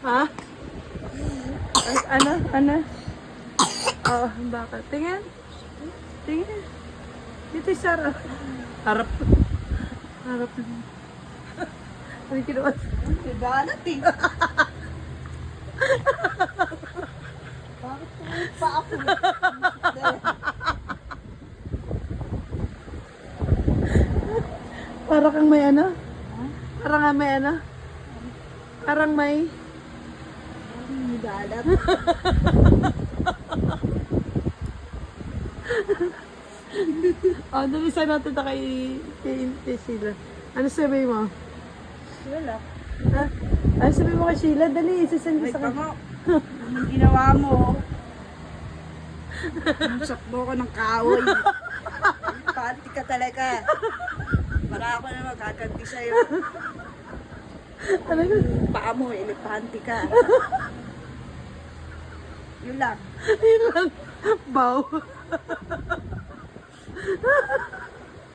Ha? Ano? Ano? Oh, bakit? Tingin. Tingin. Dito yung Sarah. Harap. Harap. Ano yung kinuha? Galat eh. Bakit tumingin pa ako? Para kang may ano? Parang nga may ano? Parang may... Galat. Oh, dalisan natin na kay Sheila. Ano sabi mo? Wala. Ha? Ano sabi mo kay Sheila? Dali, isasend ko Ay, sa kanya. tama. Anong ginawa mo? Nusak mo ko ng kahoy. Panty ka talaga. Para ako na magkaganti sa'yo. Ano yun? Paa mo, elepanti ka. Yun lang. Yun lang. Bow.